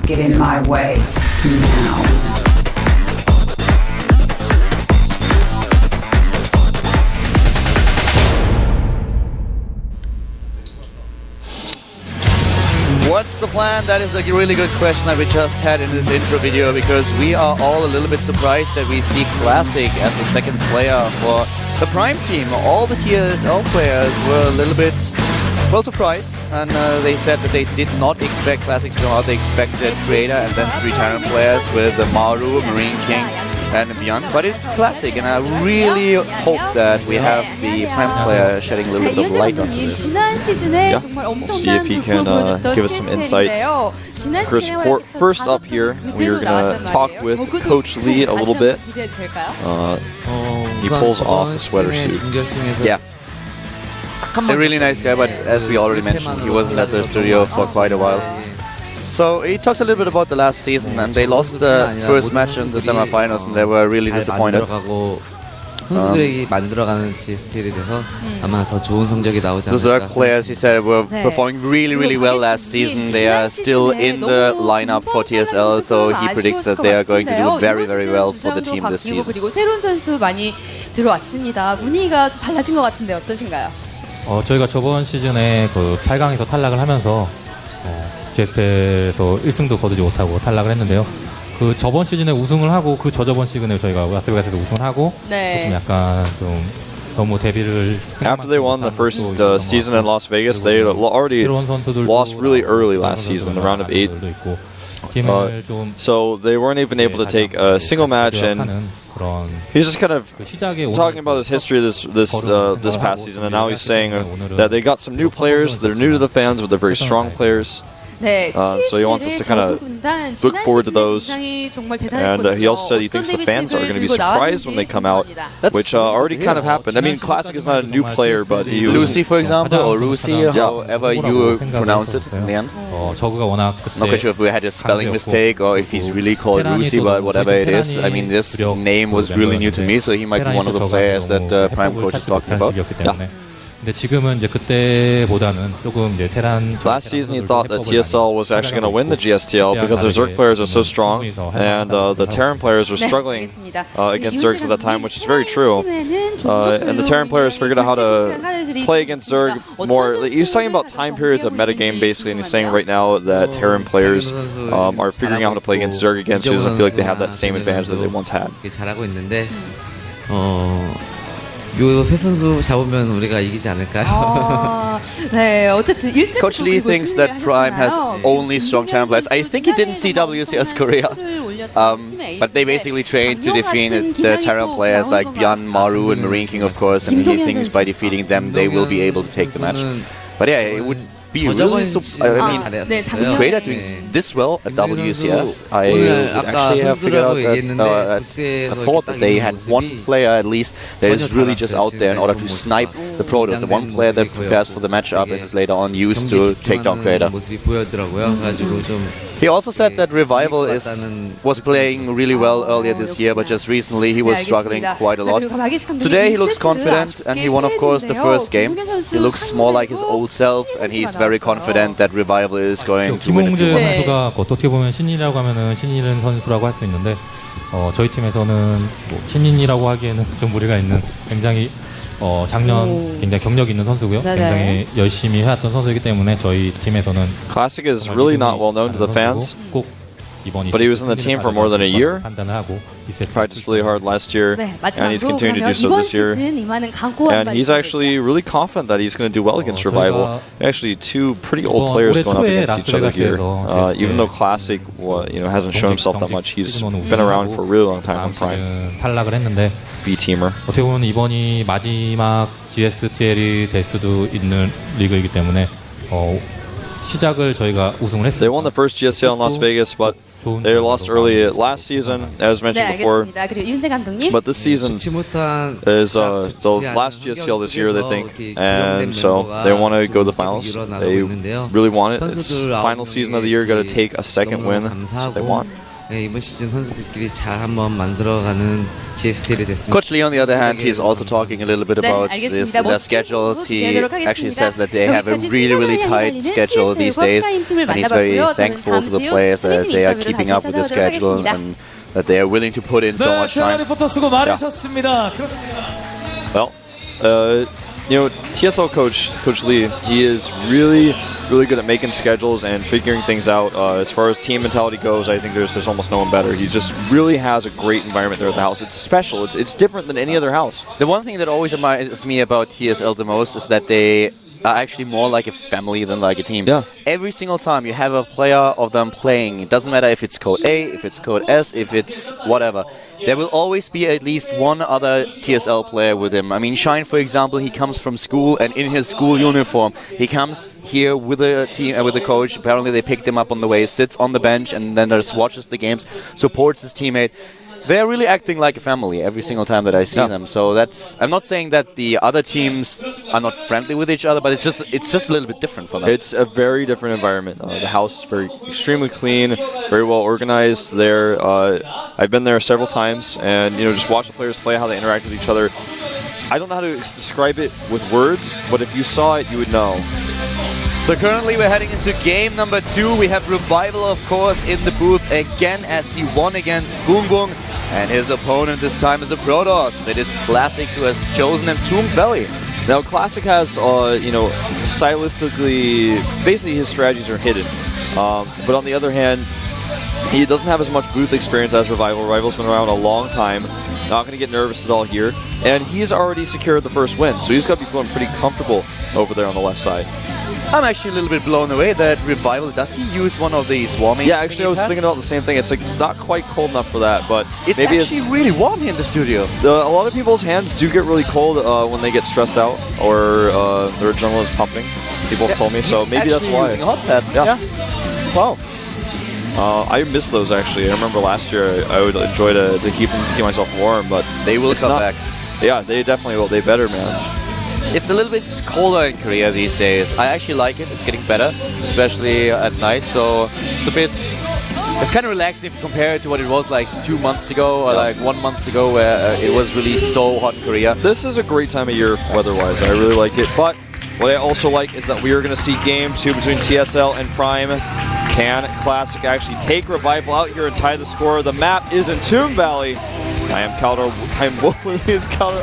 can't get in my way now. What's the plan? That is a really good question that we just had in this intro video, because we are all a little bit surprised that we see Classic as the second player for the Prime team. All the TSL players were a little bit, well, surprised, and they said that they did not expect Classic to come out. They expected Creator and then 3 Tyrant players with Maru, Marine King, and beyond. But it's Classic, and I really hope that we have the Prime player shedding a little bit of light onto this. Yeah, we'll see if he can give us some insights. First up here, we are going to talk with Coach Lee a little bit. He pulls off the sweater suit. Yeah. A really nice guy, but as we already mentioned, he wasn't at the studio for quite a while. So he talks a little bit about the last season, and they lost the first match in the semifinals, and they were really disappointed. The Zerg players, he said, were performing really well last season. They are still in the lineup for TSL, so he predicts that they are going to do very well for the team this season. 그리고 새로운 선수도 많이 들어왔습니다. 분위기가 달라진 것 같은데 어떠신가요? 저희가 저번 시즌에 그 8강에서 탈락을 하면서 GSTL에서 1승도 거두지 못하고 탈락을 했는데요. 그 저번 시즌에 우승을 하고 그 저저번 시즌에 저희가 라스베가스에서 우승을 하고 조금 약간 좀 너무 데뷔를 After they won the first season in Las Vegas, they already lost really early last season in the round of 8. So they weren't even able to take a single match, and he's just kind of talking about his history this past season, and now he's saying that they got some new players. They're new to the fans, but they're very strong players. So he wants us to kind of look forward to those, and he also said he thinks the fans are going to be surprised when they come out, which already kind of happened. I mean, Classic is not a new player, but he was... Lucy, for example, or Lucy, however you pronounce it in the end. Not quite sure if we had a spelling mistake or if he's really called Lucy, but whatever it is, I mean, this name was really new to me, so he might be one of the players that Prime Coach is talking about. 근데 지금은 이제 그때보다는 조금 이제 테란 Last season he thought that TSL was actually going to win the GSTL because their Zerg players are so strong, and the Terran players were struggling against Zergs at that time, which is very true. And the Terran players figured out how to play against Zerg more. He was talking about time periods of metagame basically, and he's saying right now that Terran players are figuring out how to play against Zerg against who doesn't feel like they have that same advantage that they once had. 요새 선수 잡으면 우리가 이기지 않을까요? 네, 어쨌든 1세트 Coach Lee thinks that Prime has only strong Terran players. I think he didn't see WCS Korea, but they basically trained to defeat the Terran players like Byan, Maru, and Marine King, of course, and he thinks by defeating them they will be able to take the match. But yeah, it would be really I mean, with Creator doing this well at WCS, I would actually have figured out that I thought that they had one player at least that is really just out there in order to snipe the Protoss, the one player that prepares for the matchup and is later on used to take down Creator. He also said that Revival was playing really well earlier this year, but just recently he was struggling quite a lot. Today he looks confident, and he won, of course, the first game. He looks more like his old self, and he's very confident that Revival is going to win. 김홍재 선수가 어떻게 보면 신인이라고 하면은 신인 선수라고 할 수 있는데 저희 팀에서는 뭐 신인이라고 하기에는 좀 무리가 있는 굉장히 작년 굉장히 경력 있는 선수고요. 굉장히 열심히 해왔던 선수이기 때문에 저희 팀에서는 Classic is really not well known to the fans. But he was in the team for more than a year. Practiced really hard last year, and he's continuing to do so this year. And he's actually really confident that he's going to do well against Revival. Actually, two pretty old players going up against each other here. Even though Classic, hasn't shown himself that much, he's been around for a really long time on Prime. 탈락을 했는데 B-teamer. 어떻게 보면 이번이 마지막 GSTL이 될 수도 있는 리그이기 때문에 시작을 저희가 우승을 했어요. They won the first GSTL in Las Vegas, but they lost early last season, as mentioned before. But this season is the last GSTL this year, they think, and so they want to go to the finals. They really want it. It's final season of the year, got to take a second win, so they want. 네, 이번 시즌 선수들끼리 잘 한번 만들어가는 GSTL이 됐습니다. Coach Lee, on the other hand, he's also talking a little bit about this, their schedules. He actually says that they have a really, really tight schedule these days, and he's very thankful to the players that they are keeping up with the schedule and that they are willing to put in so much time. 리포터 수고 많으셨습니다. Well, you know, TSL Coach Lee, he is really good at making schedules and figuring things out. As far as team mentality goes, I think there's almost no one better. He just really has a great environment there at the house. It's special. It's different than any other house. The one thing that always reminds me about TSL the most is that they are actually more like a family than like a team. Yeah. Every single time you have a player of them playing, it doesn't matter if it's code A, if it's code S, if it's whatever. There will always be at least one other TSL player with him. I mean, Shine, for example, he comes from school and in his school uniform, he comes here with a team, with a coach. Apparently, they picked him up on the way, sits on the bench, and then just watches the games, supports his teammate. They're really acting like a family every single time that I see them. So that's. I'm not saying that the other teams are not friendly with each other, but it's just a little bit different for them. It's a very different environment. The house is very extremely clean, very well organized. There, I've been there several times, and you know, just watch the players play, how they interact with each other. I don't know how to describe it with words, but if you saw it, you would know. So currently we're heading into game number 2. We have Revival, of course, in the booth again as he won against Boom Boom. And his opponent this time is a Protoss. It is Classic who has chosen Entombed Valley. Now, Classic has, you know, stylistically, basically his strategies are hidden. But on the other hand, he doesn't have as much booth experience as Revival. Revival's been around a long time. Not going to get nervous at all here. And he's already secured the first win, so he's got to be feeling pretty comfortable over there on the left side. I'm actually a little bit blown away that Revival, does he use one of these warming? Yeah, actually I was thinking about the same thing. It's like not quite cold enough for that, but it's maybe actually really warm here in the studio. A lot of people's hands do get really cold when they get stressed out or their adrenaline is pumping. People have told me, so maybe that's why. Using a hot pad. Yeah. Wow. I miss those actually. I remember last year I would enjoy to keep myself warm, but they will come back. Yeah, they definitely will. They better, man. It's a little bit colder in Korea these days. I actually like it. It's getting better, especially at night. So it's kind of relaxing if you compare it to what it was like 2 months ago or like 1 month ago where it was really so hot in Korea. This is a great time of year weather-wise. I really like it. But what I also like is that we are going to see game 2 between TSL and Prime. Can Classic actually take Revival out here and tie the score? The map is Entombed Valley. I am Calder. I'm Wolfman. Is Calder.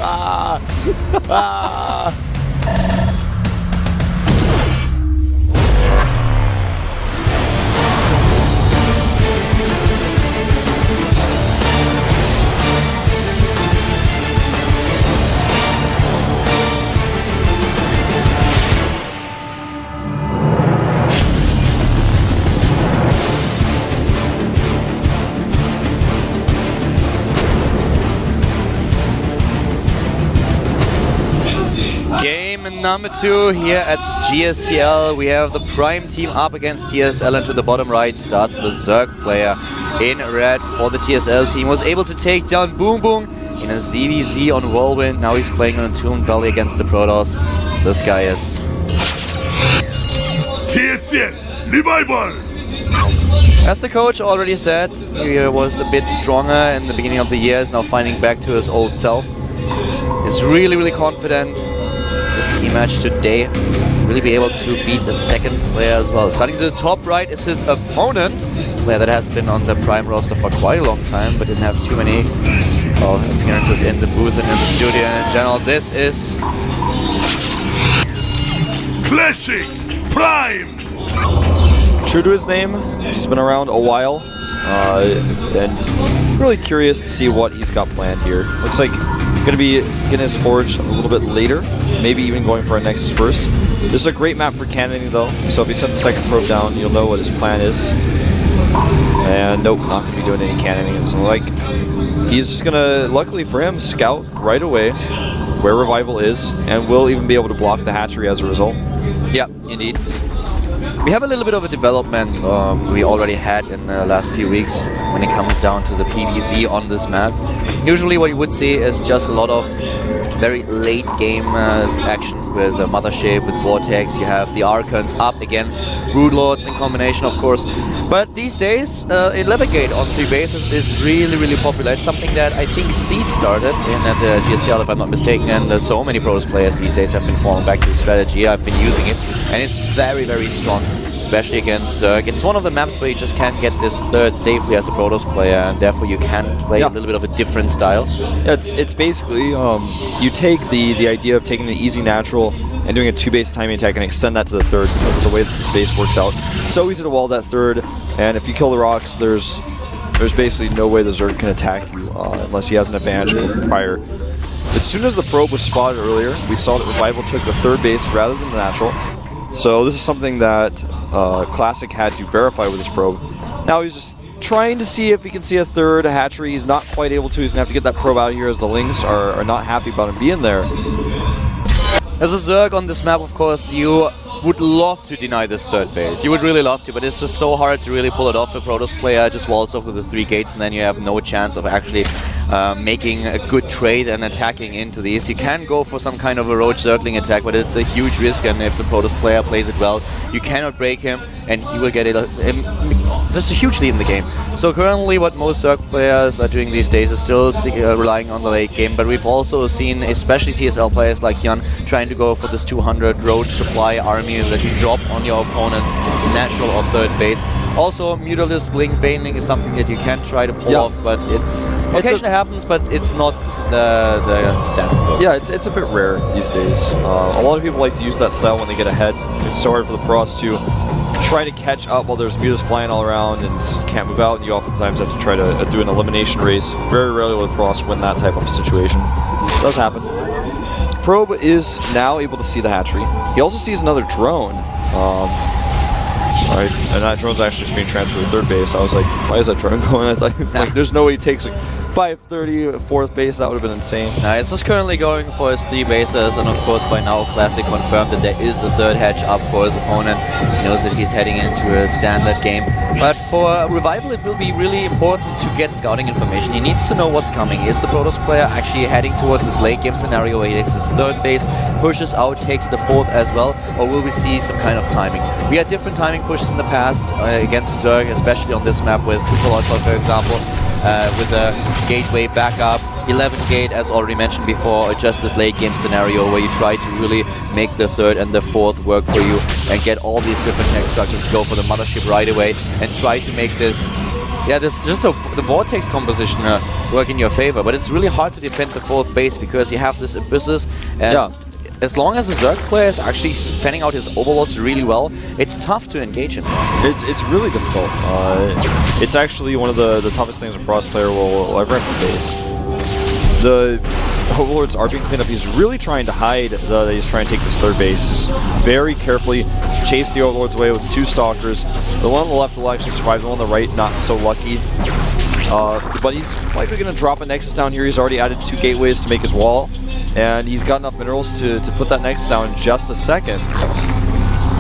Game number 2 here at GSTL. We have the Prime team up against TSL, and to the bottom right starts the Zerg player in red for the TSL team. Was able to take down Boom Boom in a ZVZ on Whirlwind. Now he's playing on Entombed Valley against the Protoss. This guy is... TSL Revival! As the coach already said, he was a bit stronger in the beginning of the year, is now finding back to his old self. Is really confident. This team match today, really be able to beat the second player as well. Starting to the top right is his opponent, a player that has been on the Prime roster for quite a long time, but didn't have too many appearances in the booth and in the studio. And in general, this is... Classic Prime! True to his name, he's been around a while, and really curious to see what he's got planned here. Looks like going to be getting his Forge a little bit later, maybe even going for a Nexus first. This is a great map for cannoning though, so if he sends a second probe down, you'll know what his plan is. And nope, not going to be doing any cannoning. It's like he's just going to, luckily for him, scout right away where Revival is, and will even be able to block the hatchery as a result. Yeah, indeed. We have a little bit of a development we already had in the last few weeks when it comes down to the PvZ on this map. Usually what you would see is just a lot of very late game action with Mothership, with Vortex. You have the Archons up against Broodlords in combination, of course. But these days, Elevate on 3 bases is really, really popular. It's something that I think Seed started in the GSTL, if I'm not mistaken, and so many pros players these days have been falling back to the strategy. I've been using it, and it's very, very strong, especially against Zerg. It's one of the maps where you just can't get this third safely as a Protoss player, and therefore you can play a little bit of a different style. Yeah, it's basically, you take the idea of taking the easy natural and doing a 2-base timing attack and extend that to the third because of the way that the space works out. It's so easy to wall that third, and if you kill the rocks, there's basically no way the Zerg can attack you unless he has an advantage prior. As soon as the probe was spotted earlier, we saw that Revival took the third base rather than the natural. So this is something that Classic had to verify with his probe. Now he's just trying to see if he can see a third hatchery. He's not quite able to. He's going to have to get that probe out of here as the Lynx are not happy about him being there. As a Zerg on this map, of course, you would love to deny this third base. You would really love to, but it's just so hard to really pull it off. The Protoss player just walls off with the 3 gates, and then you have no chance of actually making a good trade and attacking into these. You can go for some kind of a road circling attack, but it's a huge risk, and if the Protoss player plays it well, you cannot break him, and he will get it. There's a huge lead in the game. So currently what most Zerg players are doing these days is still relying on the late game, but we've also seen especially TSL players like Jan trying to go for this 200 road supply army that you drop on your opponent's natural or third base. Also, Mutalisk Link Baneling is something that you can try to pull off, but it's occasionally happens, but it's not the standard. Yeah, it's a bit rare these days. A lot of people like to use that style when they get ahead. It's so hard for the pros to try to catch up while there's mutas flying all around and can't move out, and you oftentimes have to try to do an elimination race. Very rarely will the pros win that type of situation. It does happen. Probe is now able to see the hatchery. He also sees another drone. Right, and that drone's actually just being transferred to third base. I was like, why is that drone going? I thought, like, there's no way he takes like 530 fourth base. That would have been insane. It's just currently going for his 3 bases, and of course by now Classic confirmed that there is a third hatch up for his opponent. He knows that he's heading into a standard game. But for Revival, it will be really important to get scouting information. He needs to know what's coming. Is the Protoss player actually heading towards his late game scenario where he takes his third base, pushes out, takes the fourth as well, or will we see some kind of timing? We had different timing pushes in the past against Zerg, especially on this map with Colossal, for example, with a gateway backup, 11 gate, as already mentioned before, just this late game scenario where you try to really make the third and the fourth work for you and get all these different tech structures to go for the mothership right away and try to make this, the vortex composition work in your favor. But it's really hard to defend the fourth base because you have this abysses, and as long as the Zerg player is actually fanning out his overlords really well, it's tough to engage him. It's really difficult. It's actually one of the toughest things a pros player will ever have to face. The overlords are being cleaned up. He's really trying to hide that he's trying to take this third base. Just very carefully chase the overlords away with 2 stalkers. The one on the left will actually survive. The one on the right, not so lucky. But he's likely going to drop a Nexus down here. He's already added 2 gateways to make his wall, and he's got enough minerals to put that Nexus down in just a second.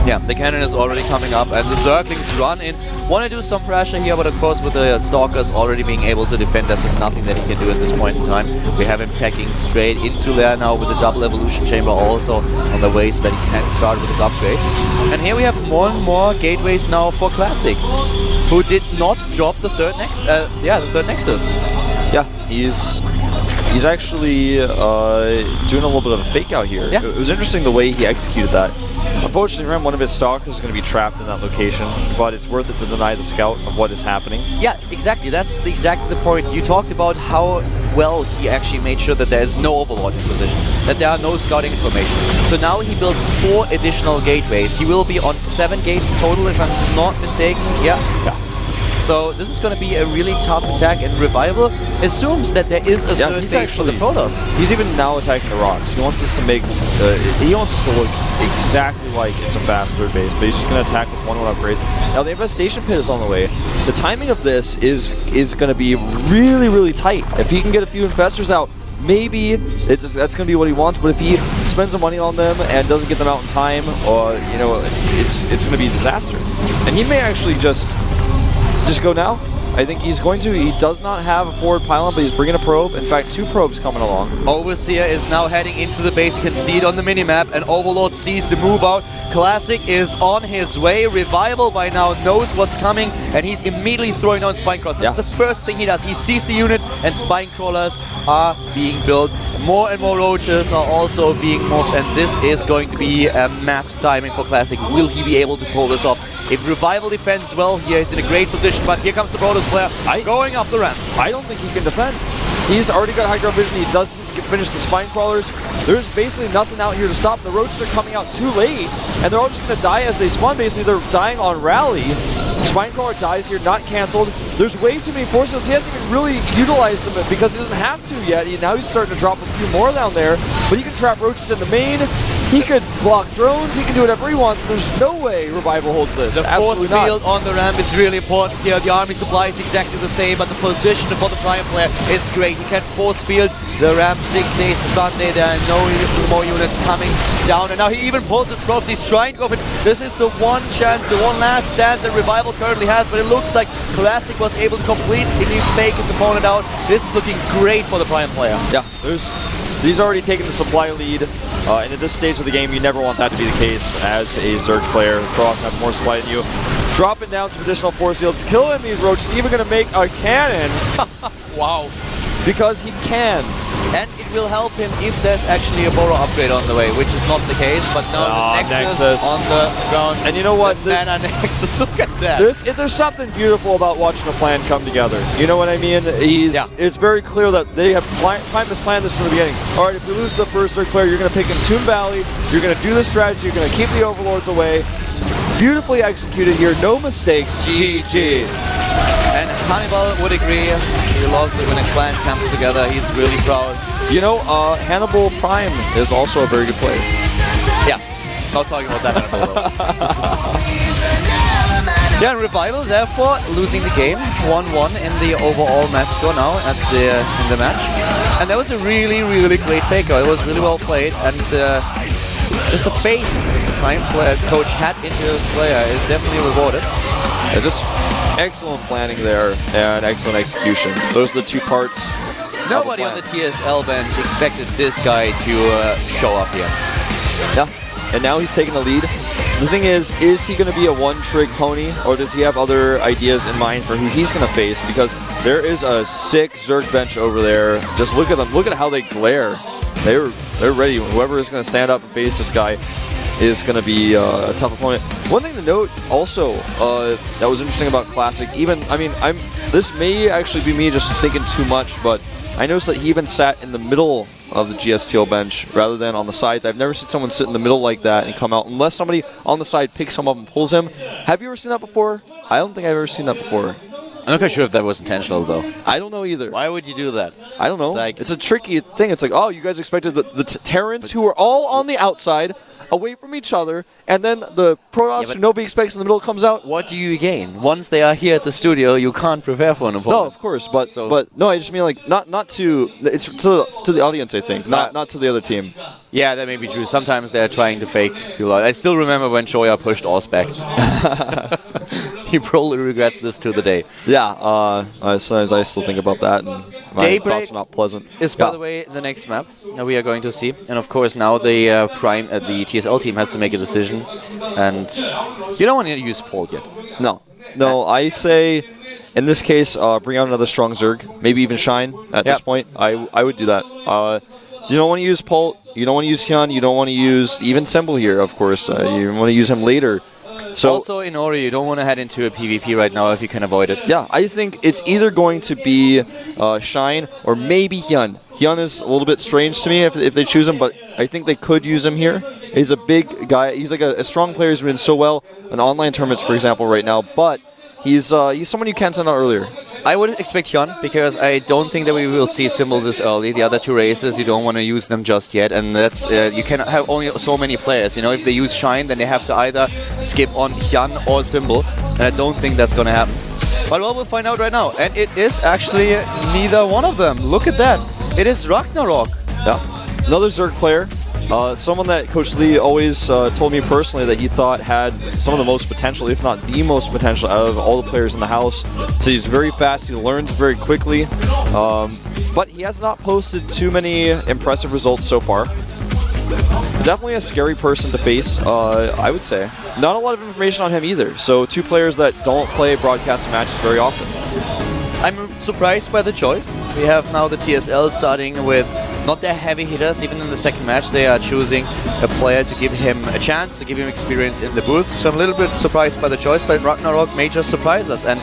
Yeah, the cannon is already coming up, and the Zerglings run in. Want to do some pressure here, but of course with the Stalkers already being able to defend, there's just nothing that he can do at this point in time. We have him tagging straight into there now with the double evolution chamber also on the way so that he can start with his upgrades. And here we have more and more gateways now for Classic, who did not drop the third Nexus. Yeah, he's actually doing a little bit of a fake out here. Yeah. It was interesting the way he executed that. Unfortunately, one of his stalkers is going to be trapped in that location, but it's worth it to deny the scout of what is happening. Yeah, exactly. That's exactly the point. You talked about how well he actually made sure that there is no overlord in position, that there are no scouting information. So now he builds 4 additional gateways. He will be on 7 gates total, if I'm not mistaken. Yeah. So this is going to be a really tough attack, and Revival assumes that there is a third base for the Protoss. He's even now attacking the rocks. He wants this to make, he wants to look exactly like it's a fast third base, but he's just going to attack with 1-1 upgrades. Now the infestation pit is on the way. The timing of this is going to be really, really tight. If he can get a few infestors out, maybe that's going to be what he wants, but if he spends some money on them and doesn't get them out in time, or it's going to be a disaster. And he may actually just go now. I think he's going to. He does not have a forward pylon, but he's bringing a probe. In fact, 2 probes coming along. Overseer is now heading into the base. You can see it on the minimap, and Overlord sees the move out. Classic is on his way. Revival by now knows what's coming, and he's immediately throwing down Spine Crawlers. That's the first thing he does. He sees the units, and Spine Crawlers are being built. More and more roaches are also being moved, and this is going to be a massive timing for Classic. Will he be able to pull this off? If Revival defends well, here he's in a great position, but here comes the Brothers player going up the ramp. I don't think he can defend. He's already got high ground vision. He doesn't finish the Spine Crawlers. There's basically nothing out here to stop. The roaches are coming out too late, and they're all just going to die as they spawn. Basically, they're dying on rally. Spine Crawler dies here, not cancelled. There's way too many force fields. He hasn't even really utilized them because he doesn't have to yet. Now he's starting to drop a few more down there, but he can trap roaches in the main. He could block drones. He can do whatever he wants. There's no way Revival holds this. The force field on the ramp is really important here. The army supply is exactly the same, but the position for the Prime player is great. He can force field the ramp 6 days to Sunday. There are no more units coming down, and now he even pulls his probes. He's trying to go for it. This is the one chance, the one last stand that Revival currently has, but it looks like Classic was able to completely fake his opponent out. This is looking great for the Prime player. Yeah, he's already taken the supply lead. And at this stage of the game, you never want that to be the case as a Zerg player. Cross have more supply than you. Dropping down some additional force fields, killing these roaches, even going to make a cannon. Wow. Because he can. And it will help him if there's actually a Boro upgrade on the way, which is not the case, but now the Nexus on the ground. And you know what? Mana Nexus, look at that. There's something beautiful about watching a plan come together. You know what I mean? It's very clear that they have planned this from the beginning. All right, if we lose the first Zerg player, you're going to pick Entomb Valley, you're going to do the strategy, you're going to keep the Overlords away. Beautifully executed here, no mistakes. GG. And Hannibal would agree. He loves it when a clan comes together. He's really proud. You know, Hannibal Prime is also a very good player. Yeah, not talking about that anymore. Yeah, Revival therefore losing the game 1-1 in the overall match score now in the match. And that was a really, really great fakeout. It was really well played, and just the faith the Prime coach had into his player is definitely rewarded. Yeah, just excellent planning there and excellent execution. Those are the 2 parts. Nobody on the TSL bench expected this guy to show up here. Yeah, and now he's taking the lead. The thing is he going to be a one-trick pony, or does he have other ideas in mind for who he's going to face? Because there is a sick Zerg bench over there. Just look at them. Look at how they glare. They're ready. Whoever is going to stand up and face this guy is going to be a tough opponent. One thing to note also that was interesting about Classic, this may actually be me just thinking too much, but I noticed that he even sat in the middle of the GSTL bench rather than on the sides. I've never seen someone sit in the middle like that and come out unless somebody on the side picks him up and pulls him. Have you ever seen that before? I don't think I've ever seen that before. I'm not quite sure if that was intentional, though. I don't know either. Why would you do that? I don't know. It's a tricky thing. It's like, oh, you guys expected the Terrans who are all on the outside, away from each other, and then the Protoss who nobody expects in the middle comes out. What do you gain? Once they are here at the studio, you can't prepare for an opponent. No, of course, but no, I just mean like not to it's to the audience, I think, not to the other team. Yeah, that may be true. Sometimes they're trying to fake people out. I still remember when Shoya pushed Oz back. He probably regrets this to the day. Yeah, sometimes I still think about that, and my thoughts are not pleasant. Is, by the way, the next map that we are going to see. And of course, now the the TSL team has to make a decision. And you don't want to use Paul yet. No, I say, in this case, bring out another strong Zerg, maybe even Shine at this point. I would do that. You don't want to use Pult, you don't want to use Hyun, you don't want to use even Symbol here, of course. You want to use him later. So also, in Ori, you don't want to head into a PvP right now if you can avoid it. Yeah, I think it's either going to be Shine or maybe Hyun. Hyun is a little bit strange to me if they choose him, but I think they could use him here. He's a big guy. He's like a strong player who's been so well in online tournaments, for example, right now. But he's someone you can send out earlier. I would expect Hyun, because I don't think that we will see Symbol this early. The other 2 races, you don't want to use them just yet, and that's you cannot have only so many players. You know, if they use Shine, then they have to either skip on Hyun or Symbol, and I don't think that's going to happen. But well, we'll find out right now, and it is actually neither one of them. Look at that. It is Ragnarok. Yeah, another Zerg player. Someone that Coach Lee always told me personally that he thought had some of the most potential, if not the most potential, out of all the players in the house. So he's very fast, he learns very quickly, but he has not posted too many impressive results so far. Definitely a scary person to face, I would say. Not a lot of information on him either, so two players that don't play broadcast matches very often. I'm surprised by the choice. We have now the TSL starting with not their heavy hitters. Even in the second match, they are choosing a player to give him a chance, to give him experience in the booth. So I'm a little bit surprised by the choice, but Ragnarok may just surprise us. And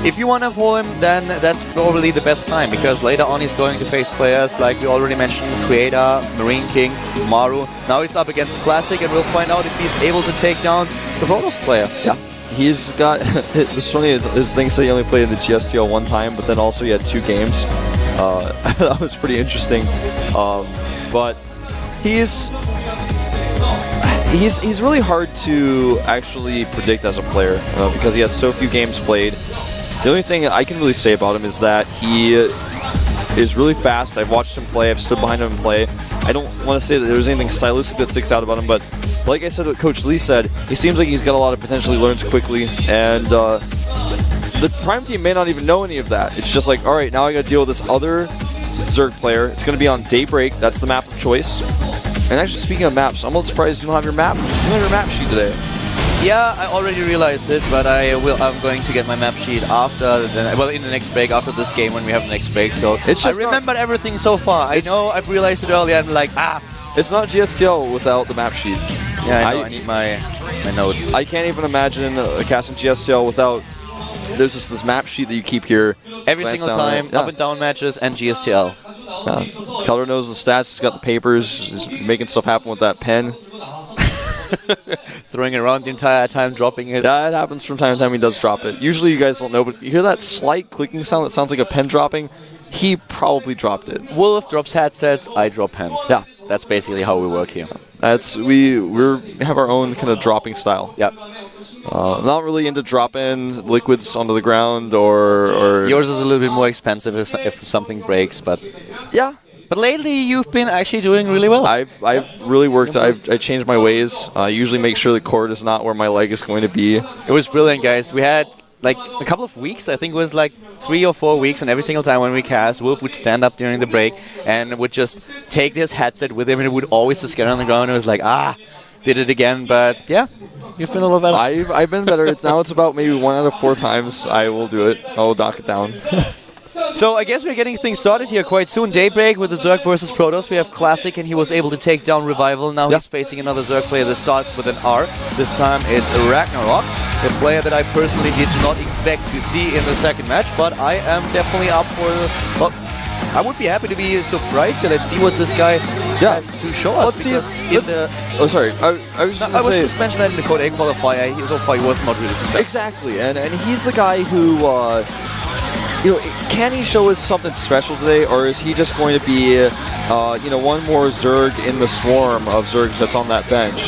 if you want to pull him, then that's probably the best time, because later on he's going to face players like we already mentioned, Creator, Marine King, Maru. Now he's up against Classic, and we'll find out if he's able to take down the Protoss player. Yeah. He's got, it's funny, his thing said he only played in the GSTL one time, but then also he had 2 games. That was pretty interesting. But he's really hard to actually predict as a player because he has so few games played. The only thing I can really say about him is that he is really fast. I've watched him play, I've stood behind him and play. I don't want to say that there's anything stylistic that sticks out about him, but like I said, what Coach Lee said, he seems like he's got a lot of potential, he learns quickly, and the Prime team may not even know any of that. It's just like, alright, now I gotta deal with this other Zerg player. It's gonna be on Daybreak, that's the map of choice. And actually, speaking of maps, I'm a little surprised you don't have your map. You don't have your map sheet today. Yeah, I already realized it, but I'm going to get my map sheet after, in the next break, after this game when we have the next break. So it's just I remembered everything so far. I know I've realized it earlier, and I'm like, it's not GSTL without the map sheet. Yeah, I need my notes. I can't even imagine casting GSTL without. There's just this map sheet that you keep here every single time, up and down matches and GSTL. Color knows the stats. He's got the papers. He's making stuff happen with that pen. Throwing it around the entire time, dropping it. Yeah, it happens from time to time. He does drop it. Usually you guys don't know, but if you hear that slight clicking sound that sounds like a pen dropping, he probably dropped it. Wolf drops headsets, I drop pens. Yeah. That's basically how we work here. We have our own kind of dropping style. Yep. I'm not really into dropping liquids onto the ground or... Yours is a little bit more expensive if something breaks, but... Yeah. But lately you've been actually doing really well. I've really worked. I changed my ways. I usually make sure the cord is not where my leg is going to be. It was brilliant, guys. We had like a couple of weeks. I think it was like 3 or 4 weeks, and every single time when we cast, Wolf would stand up during the break and would just take his headset with him, and it would always just get on the ground. And it was like, did it again. But yeah, you've been a little better. I've been better. It's about maybe 1 out of 4 times I will do it. I will knock it down. So I guess we're getting things started here quite soon. Daybreak with the Zerg versus Protoss. We have Classic, and he was able to take down Revival. Now he's facing another Zerg player that starts with an R. This time it's Ragnarok, a player that I personally did not expect to see in the second match, but I am definitely up for well, I would be happy to be surprised. So let's see what this guy has to show us. Let's see. Oh, sorry. I was just mentioning that in the Code A qualifier, so far he was not really successful. Exactly, and he's the guy who... can he show us something special today, or is he just going to be, one more Zerg in the swarm of Zergs that's on that bench?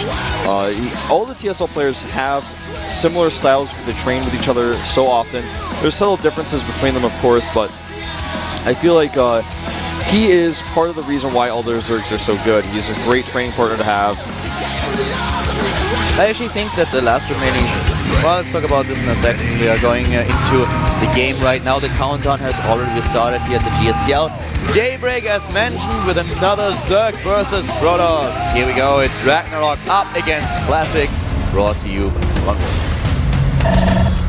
All the TSL players have similar styles because they train with each other so often. There's subtle differences between them, of course, but I feel like he is part of the reason why all their Zergs are so good. He's a great training partner to have. I actually think that the last remaining... Well, let's talk about this in a second. We are going into the game right now. The countdown has already started here at the GSTL. Daybreak, as mentioned, with another Zerg versus Protoss. Here we go. It's Ragnarok up against Classic. Brought to you by London.